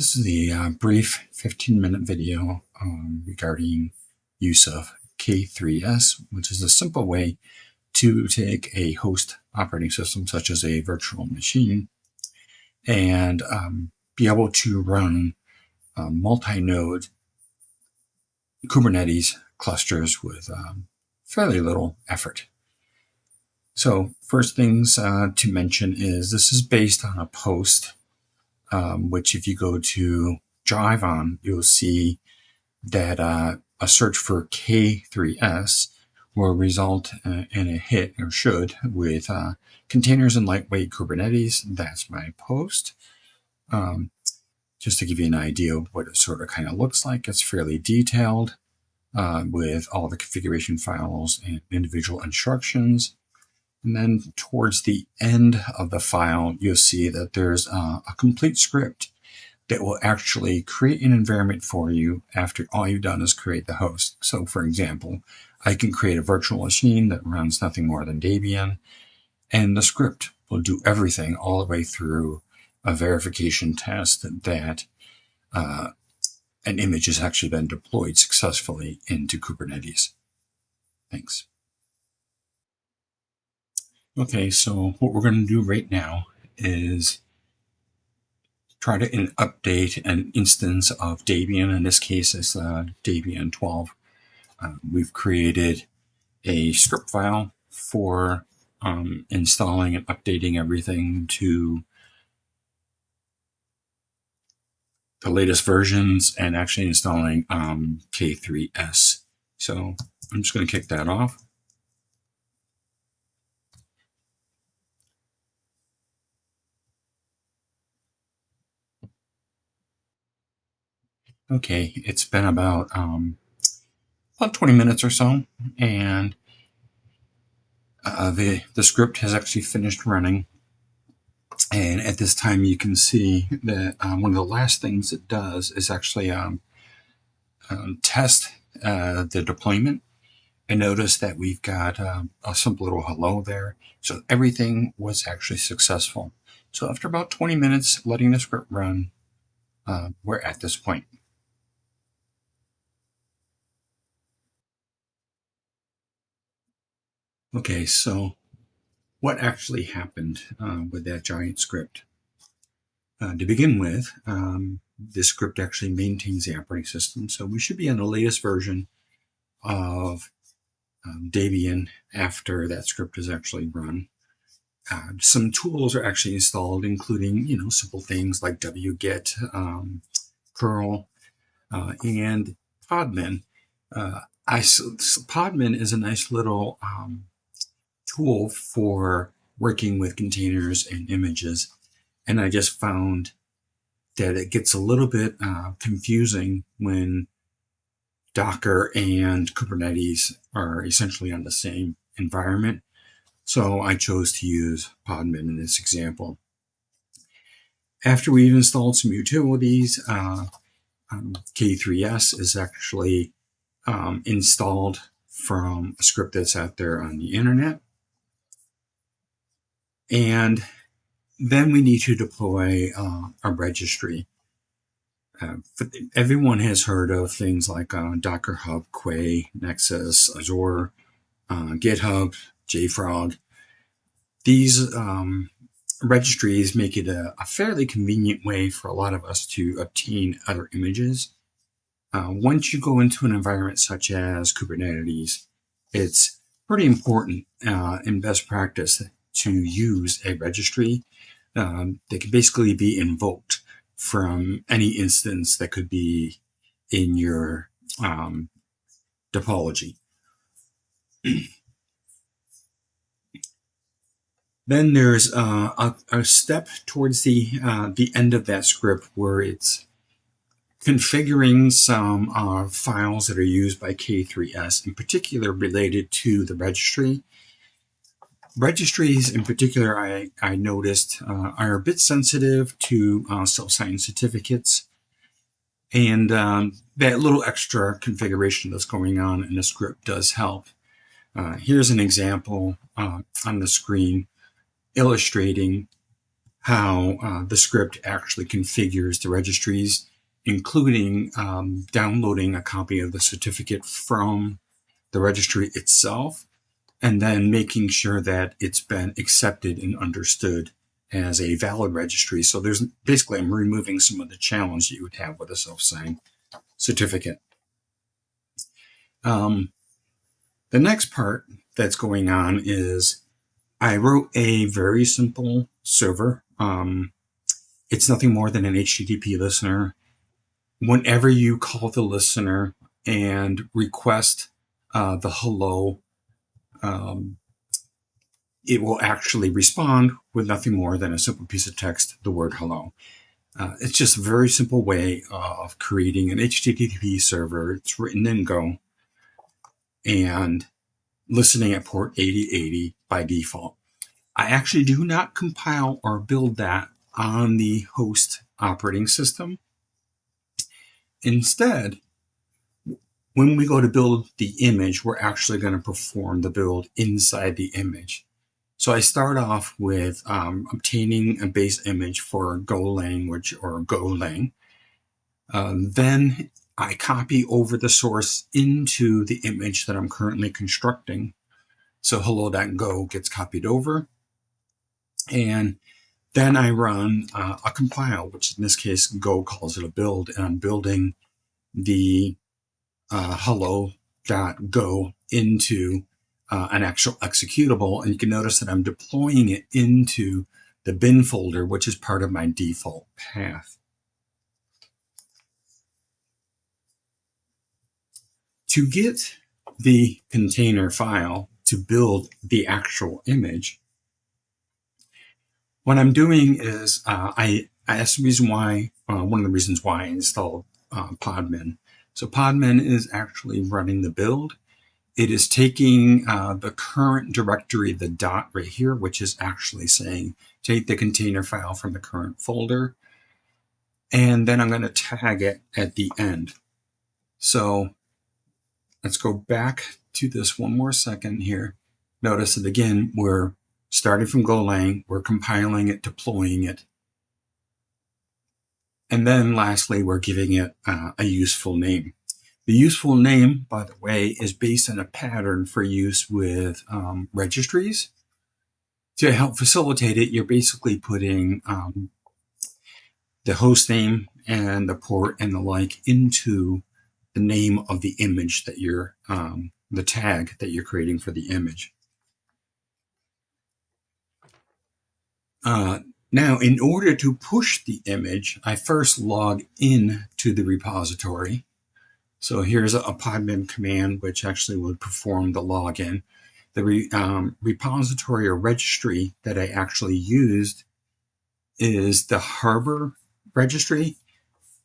This is the brief 15-minute video regarding use of k3s, which is a simple way to take a host operating system such as a virtual machine and be able to run multi-node Kubernetes clusters with fairly little effort. So first things to mention is this is based on a post which if you go to Drive on, you'll see that a search for k3s will result in a hit, or should, with containers and lightweight Kubernetes. That's my post. Just to give you an idea of what it sort of kind of looks like, it's fairly detailed with all the configuration files and individual instructions. And then towards the end of the file, you'll see that there's a complete script that will actually create an environment for you after all you've done is create the host. So for example, I can create a virtual machine that runs nothing more than Debian, and the script will do everything all the way through a verification test that an image has actually been deployed successfully into Kubernetes. Thanks. Okay, so what we're going to do right now is try to update an instance of Debian. In this case, it's Debian 12. We've created a script file for installing and updating everything to the latest versions and actually installing k3s. So I'm just going to kick that off. Okay, it's been about 20 minutes or so, and the script has actually finished running. And at this time, you can see that one of the last things it does is actually test the deployment. And notice that we've got a simple little hello there. So everything was actually successful. So after about 20 minutes letting the script run, we're at this point. Okay, so what actually happened with that giant script? To begin with, this script actually maintains the operating system. So we should be on the latest version of Debian after that script is actually run. Some tools are actually installed, including, simple things like wget, curl, and podman. Podman is a nice little tool for working with containers and images, and I just found that it gets a little bit confusing when Docker and Kubernetes are essentially on the same environment. So I chose to use Podman in this example. After we've installed some utilities, k3s is actually installed from a script that's out there on the internet. And then we need to deploy a registry. Everyone has heard of things like Docker Hub, Quay, Nexus, Azure, GitHub, JFrog. These registries make it a fairly convenient way for a lot of us to obtain other images. Once you go into an environment such as Kubernetes, it's pretty important in best practice to use a registry that can basically be invoked from any instance that could be in your topology. Then there's a step towards the end of that script where it's configuring some files that are used by k3s, in particular related to the registry. Registries in particular, I noticed, are a bit sensitive to self-signed certificates, and that little extra configuration that's going on in the script does help. Here's an example on the screen illustrating how the script actually configures the registries, including downloading a copy of the certificate from the registry itself, and then making sure that it's been accepted and understood as a valid registry. So there's basically, I'm removing some of the challenge that you would have with a self-signed certificate. The next part that's going on is I wrote a very simple server. It's nothing more than an HTTP listener. Whenever you call the listener and request the hello, it will actually respond with nothing more than a simple piece of text, the word hello. It's just a very simple way of creating an HTTP server. It's written in Go and listening at port 8080 by default. I actually do not compile or build that on the host operating system. Instead, when we go to build the image, we're actually going to perform the build inside the image. So I start off with obtaining a base image for Go language or Golang. Then I copy over the source into the image that I'm currently constructing. So hello.go gets copied over. And then I run a compile, which in this case, Go calls it a build. And I'm building the hello.go into an actual executable. And you can notice that I'm deploying it into the bin folder, which is part of my default path. To get the container file to build the actual image, what I'm doing is that's the reason why, one of the reasons why I installed Podman. So Podman is actually running the build. It is taking the current directory, the dot right here, which is actually saying, take the container file from the current folder, and then I'm going to tag it at the end. So let's go back to this one more second here. Notice that again, we're starting from Golang, we're compiling it, deploying it. And then lastly, we're giving it a useful name. The useful name, by the way, is based on a pattern for use with registries. To help facilitate it, you're basically putting the host name and the port and the like into the name of the image that you're, the tag that you're creating for the image. Now, in order to push the image, I first log in to the repository. So here's a Podman command, which actually would perform the login. The repository or registry that I actually used is the Harbor registry.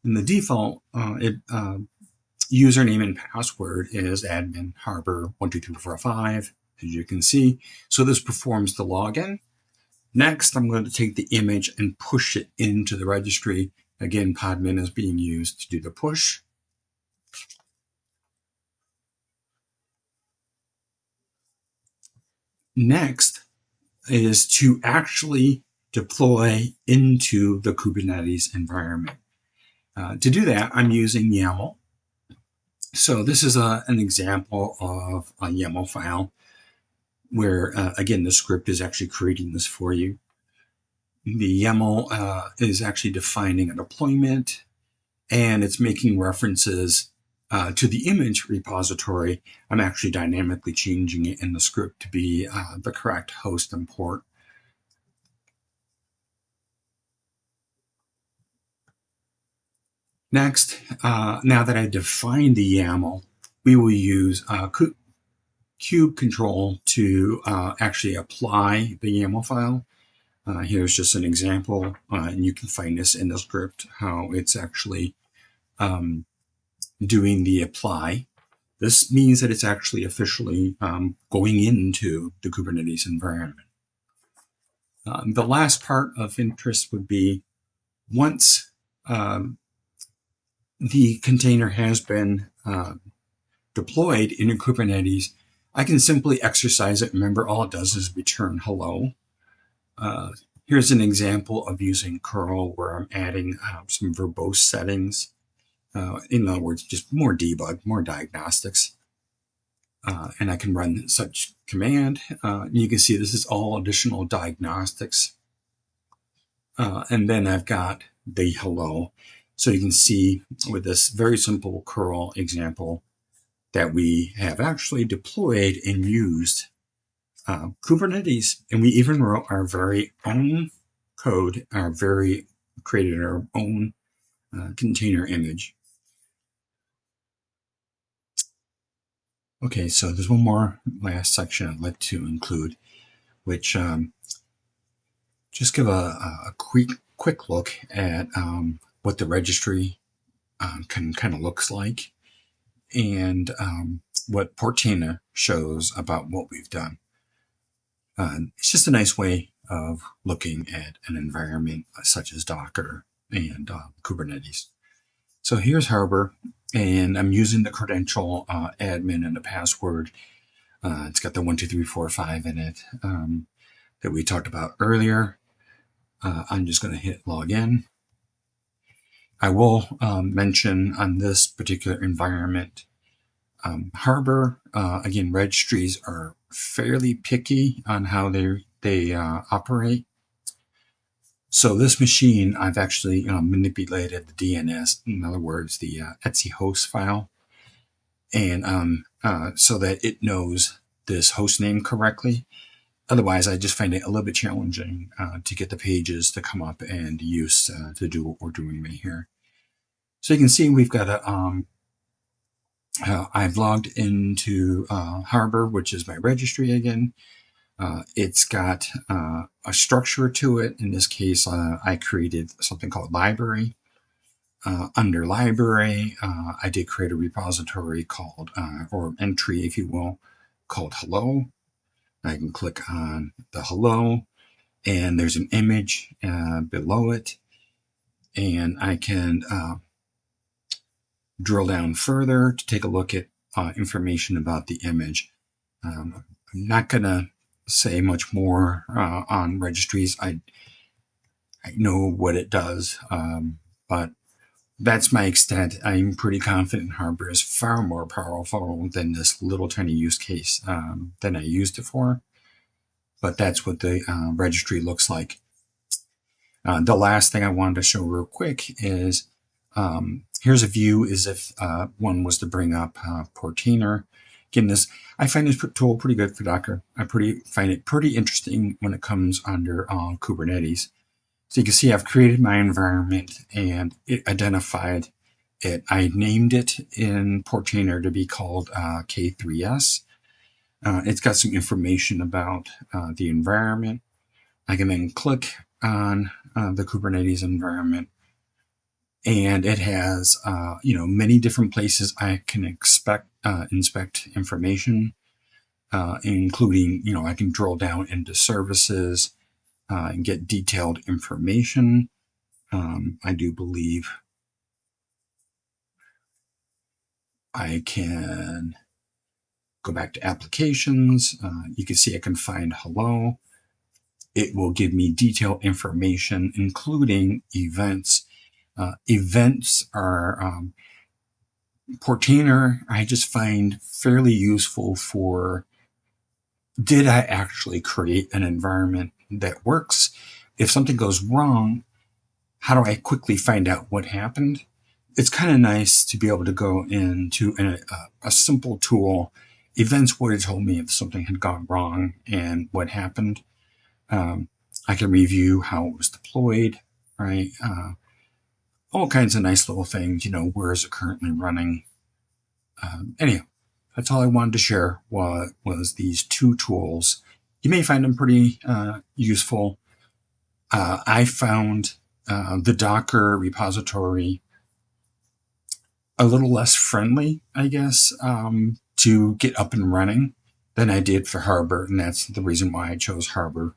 And the default username and password is admin harbor 12345, as you can see. So this performs the login. Next, I'm going to take the image and push it into the registry. Again, Podman is being used to do the push. Next is to actually deploy into the Kubernetes environment. To do that, I'm using YAML. So this is an example of a YAML file where, again, the script is actually creating this for you. The YAML is actually defining a deployment, and it's making references to the image repository. I'm actually dynamically changing it in the script to be the correct host and port. Next, now that I defined the YAML, we will use kube control to actually apply the YAML file. Here's just an example, and you can find this in the script, how it's actually doing the apply. This means that it's actually officially going into the Kubernetes environment. The last part of interest would be once the container has been deployed in Kubernetes, I can simply exercise it. Remember, all it does is return hello. Here's an example of using curl where I'm adding some verbose settings. In other words, just more debug, more diagnostics. And I can run such command. You can see this is all additional diagnostics. And then I've got the hello. So you can see with this very simple curl example that we have actually deployed and used Kubernetes. And we even wrote our very own code, created our own container image. Okay, so there's one more last section I'd like to include, which just give a quick look at what the registry kind of looks like, and what Portainer shows about what we've done. It's just a nice way of looking at an environment such as Docker and Kubernetes. So here's Harbor, and I'm using the credential admin and the password. It's got the 12345 in it that we talked about earlier. I'm just going to hit login. I will mention on this particular environment, Harbor, again, registries are fairly picky on how they operate. So this machine, I've actually manipulated the DNS, in other words, the etc host file, and so that it knows this host name correctly. Otherwise, I just find it a little bit challenging to get the pages to come up and use to do what we're doing right here. So you can see we've got I've logged into Harbor, which is my registry again. It's got a structure to it. In this case, I created something called library. Under library, I did create a repository called, or entry, if you will, called hello. I can click on the hello, and there's an image below it, and I can drill down further to take a look at information about the image. I'm not going to say much more on registries. I know what it does, but that's my extent. I'm pretty confident Harbor is far more powerful than this little tiny use case than I used it for. But that's what the registry looks like. The last thing I wanted to show real quick is here's a view as if one was to bring up Portainer. Again, I find this tool pretty good for Docker. I find it pretty interesting when it comes under Kubernetes. So you can see I've created my environment and it identified it. I named it in Portainer to be called k3s. It's got some information about the environment. I can then click on the Kubernetes environment, and it has many different places I can inspect information, including I can drill down into services and get detailed information. I do believe I can go back to applications. You can see I can find hello. It will give me detailed information, including events. Events are Portainer, I just find fairly useful for, did I actually create an environment that works? If something goes wrong, how do I quickly find out what happened? It's kind of nice to be able to go into a simple tool. Events would have told me if something had gone wrong and what happened. I can review how it was deployed, right? All kinds of nice little things, where is it currently running? Anyhow, that's all I wanted to share was these two tools. You may find them pretty useful. I found the Docker repository a little less friendly, I guess, to get up and running than I did for Harbor, and that's the reason why I chose Harbor.